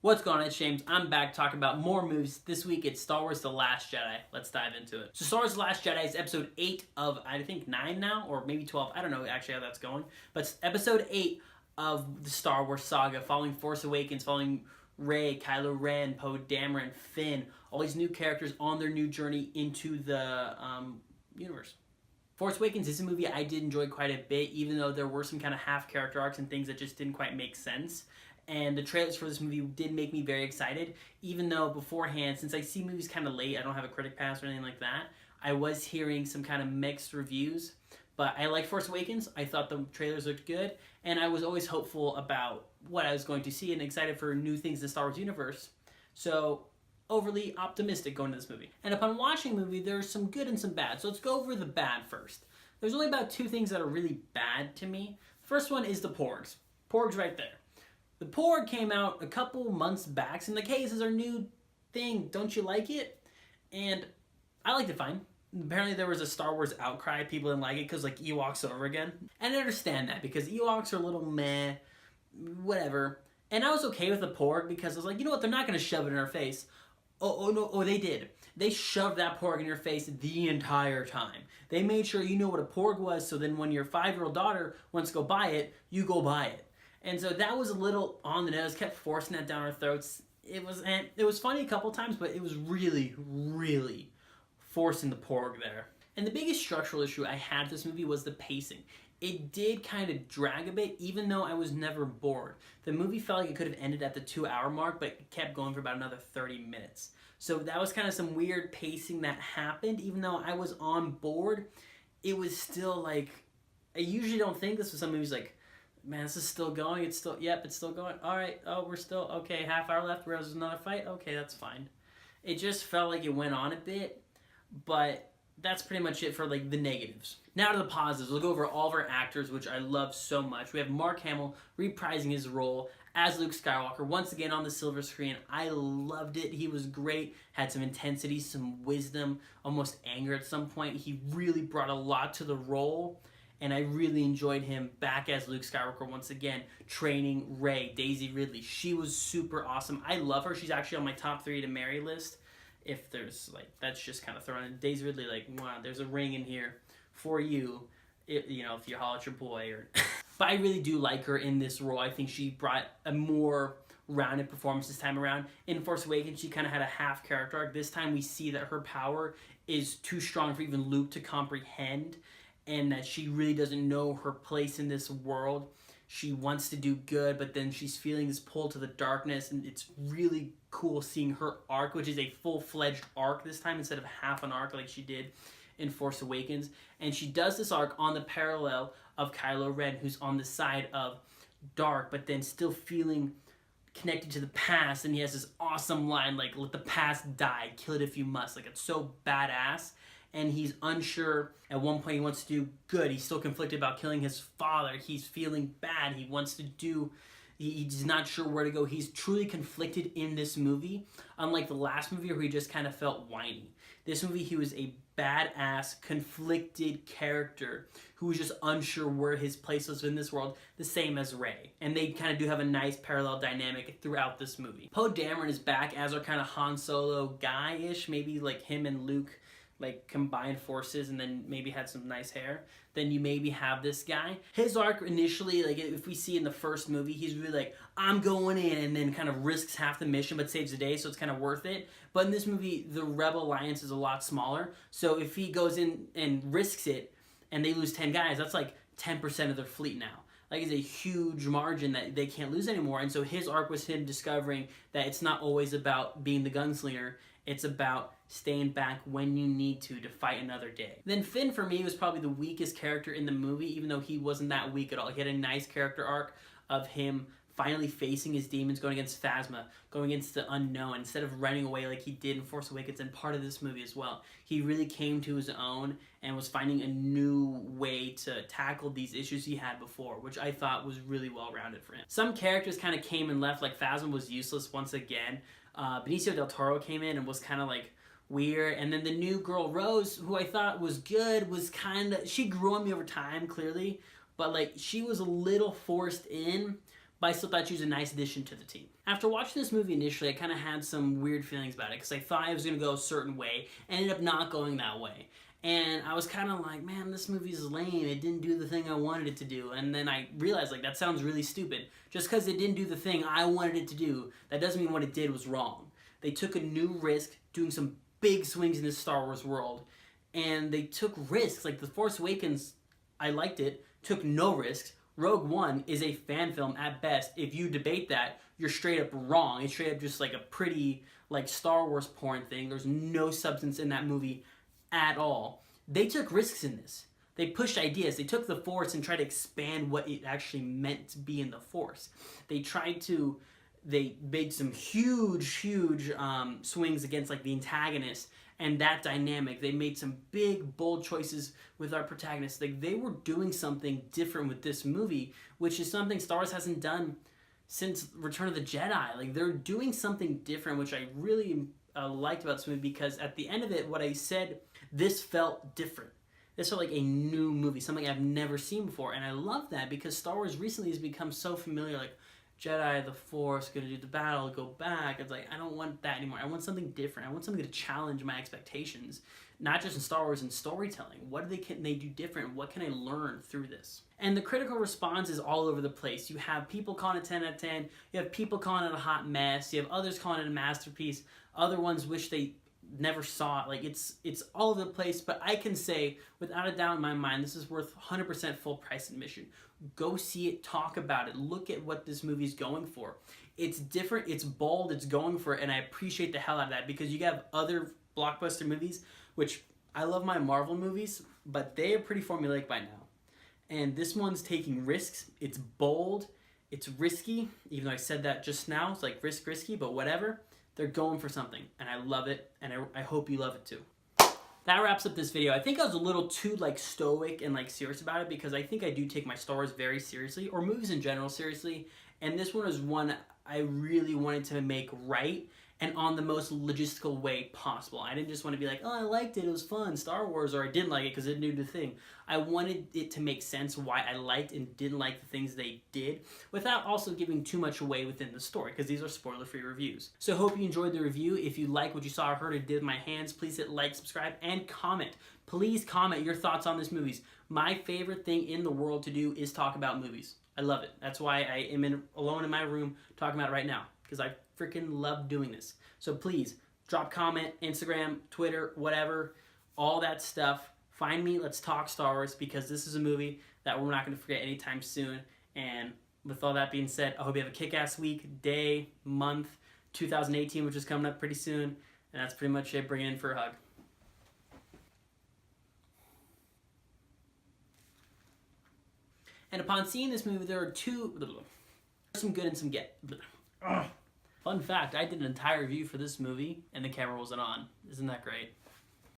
What's going on? It's James. I'm back talking about more movies. This week it's Star Wars The Last Jedi. Let's dive into it. So Star Wars The Last Jedi is episode 8 of, I think, 9 now, or maybe 12. I don't know actually how that's going. But it's episode 8 of the Star Wars saga, following Force Awakens, following Rey, Kylo Ren, Poe Dameron, Finn, all these new characters on their new journey into the universe. Force Awakens is a movie I did enjoy quite a bit, even though there were some kind of half character arcs and things that just didn't quite make sense. And the trailers for this movie did make me very excited, even though beforehand, since I see movies kind of late, I don't have a critic pass or anything like that, I was hearing some kind of mixed reviews. But I liked Force Awakens. I thought the trailers looked good, and I was always hopeful about what I was going to see and excited for new things in the Star Wars universe. So, overly optimistic going to this movie. And upon watching the movie, there's some good and some bad. So let's go over the bad first. There's only about 2 things that are really bad to me. The first one is the Porgs. Porgs right there. The Porg came out a couple months back, and like, hey, this is our new thing. Don't you like it? And I liked it fine. Apparently there was a Star Wars outcry. People didn't like it because, like, Ewoks over again. And I understand that because Ewoks are a little meh, whatever. And I was okay with the Porg because I was like, you know what? They're not going to shove it in our face. Oh, no. Oh, they did. They shoved that Porg in your face the entire time. They made sure you know what a Porg was, so then when your 5-year-old daughter wants to go buy it, you go buy it. And so that was a little on the nose, kept forcing that down our throats. It was funny a couple times, but it was really, really forcing the Porg there. And the biggest structural issue I had with this movie was the pacing. It did kind of drag a bit, even though I was never bored. The movie felt like it could have ended at the 2-hour mark, but it kept going for about another 30 minutes. So that was kind of some weird pacing that happened. Even though I was on board, it was still like, I usually don't think this with some movies like, man, this is still going. It's still, yep, it's still going. All right, oh, we're still, okay, half hour left. Where's another fight? Okay, that's fine. It just felt like it went on a bit, but that's pretty much it for, like, the negatives. Now to the positives. We'll go over all of our actors, which I love so much. We have Mark Hamill reprising his role as Luke Skywalker, once again on the silver screen. I loved it. He was great. Had some intensity, some wisdom, almost anger at some point. He really brought a lot to the role. And I really enjoyed him back as Luke Skywalker once again, training Rey, Daisy Ridley. She was super awesome. I love her. She's actually on my top 3 to marry list. If there's, like, that's just kind of thrown in. Daisy Ridley, like, wow, there's a ring in here for you, if you holler at your boy. Or But I really do like her in this role. I think she brought a more rounded performance this time around. In Force Awakens, she kind of had a half character arc. This time we see that her power is too strong for even Luke to comprehend, and that she really doesn't know her place in this world. She wants to do good, but then she's feeling this pull to the darkness, and it's really cool seeing her arc, which is a full-fledged arc this time instead of half an arc like she did in Force Awakens. And she does this arc on the parallel of Kylo Ren, who's on the side of dark, but then still feeling connected to the past, and he has this awesome line like, let the past die, kill it if you must. Like, it's so badass. And he's unsure. At one point he wants to do good. He's still conflicted about killing his father. He's feeling bad. He wants to do, he's not sure where to go. He's truly conflicted in this movie, unlike the last movie where he just kind of felt whiny. This movie, he was a badass, conflicted character who was just unsure where his place was in this world, the same as Rey. And they kind of do have a nice parallel dynamic throughout this movie. Poe Dameron is back as our kind of Han Solo guy-ish, maybe like him and Luke, like, combined forces and then maybe had some nice hair, then you maybe have this guy. His arc initially, like, if we see in the first movie, he's really like, I'm going in, and then kind of risks half the mission but saves the day, so it's kind of worth it. But in this movie, the Rebel Alliance is a lot smaller, so if he goes in and risks it and they lose 10 guys, that's like 10% of their fleet now. Like, it's a huge margin that they can't lose anymore. And so his arc was him discovering that it's not always about being the gunslinger. It's about staying back when you need to fight another day. Then Finn, for me, was probably the weakest character in the movie, even though he wasn't that weak at all. He had a nice character arc of him finally facing his demons, going against Phasma, going against the unknown, instead of running away like he did in Force Awakens and part of this movie as well. He really came to his own and was finding a new way to tackle these issues he had before, which I thought was really well-rounded for him. Some characters kind of came and left, like Phasma was useless once again. Benicio del Toro came in and was kind of like weird, and then the new girl Rose, who I thought was good, was kind of, she grew on me over time, clearly, but like she was a little forced in, but I still thought she was a nice addition to the team. After watching this movie initially, I kind of had some weird feelings about it because I thought it was going to go a certain way, and ended up not going that way. And I was kind of like, man, this movie's lame. It didn't do the thing I wanted it to do. And then I realized, like, that sounds really stupid. Just because it didn't do the thing I wanted it to do, that doesn't mean what it did was wrong. They took a new risk doing some big swings in this Star Wars world. And they took risks. Like, The Force Awakens, I liked it, took no risks. Rogue One is a fan film at best. If you debate that, you're straight up wrong. It's straight up just like a pretty, like, Star Wars porn thing. There's no substance in that movie at all. They took risks in this. They pushed ideas. They took the Force and tried to expand what it actually meant to be in the Force. They made some huge swings against, like, the antagonist and that dynamic. They made some big, bold choices with our protagonists. Like, they were doing something different with this movie, which is something Star Wars hasn't done since Return of the Jedi. Like, they're doing something different, which I really liked about this movie, because at the end of it, what I said, this felt different. This felt like a new movie, something I've never seen before, and I love that because Star Wars recently has become so familiar, like, Jedi, the Force, gonna do the battle, go back. It's like, I don't want that anymore. I want something different. I want something to challenge my expectations, not just in Star Wars and storytelling. What can they do different? What can I learn through this? And the critical response is all over the place. You have people calling it 10 out of 10. You have people calling it a hot mess. You have others calling it a masterpiece. Other ones wish they never saw it. Like, it's all over the place, but I can say without a doubt in my mind, this is worth 100% full price admission. Go see it, talk about it, look at what this movie's going for. It's different, it's bold, it's going for it, and I appreciate the hell out of that, because you have other blockbuster movies, which I love my Marvel movies, but they are pretty formulaic by now. And this one's taking risks, it's bold, it's risky, even though I said that just now, it's like risky, but whatever. They're going for something, and I love it, and I hope you love it too. That wraps up this video. I think I was a little too, like, stoic and, like, serious about it, because I think I do take my Star Wars very seriously, or movies in general seriously, and this one was one I really wanted to make right and on the most logistical way possible. I didn't just want to be like, oh, I liked it, it was fun, Star Wars, or I didn't like it because it didn't do the thing. I wanted it to make sense why I liked and didn't like the things they did, without also giving too much away within the story, because these are spoiler-free reviews. So hope you enjoyed the review. If you like what you saw or heard or did with my hands, please hit like, subscribe, and comment. Please comment your thoughts on this movies. My favorite thing in the world to do is talk about movies. I love it. That's why I am alone in my room talking about it right now, because I freaking love doing this. So please, drop comment, Instagram, Twitter, whatever, all that stuff. Find me, let's talk Star Wars, because this is a movie that we're not going to forget anytime soon. And with all that being said, I hope you have a kick-ass week, day, month, 2018, which is coming up pretty soon. And that's pretty much it. Bring it in for a hug. And upon seeing this movie, there are some good and some get. Fun fact, I did an entire review for this movie, and the camera wasn't on. Isn't that great?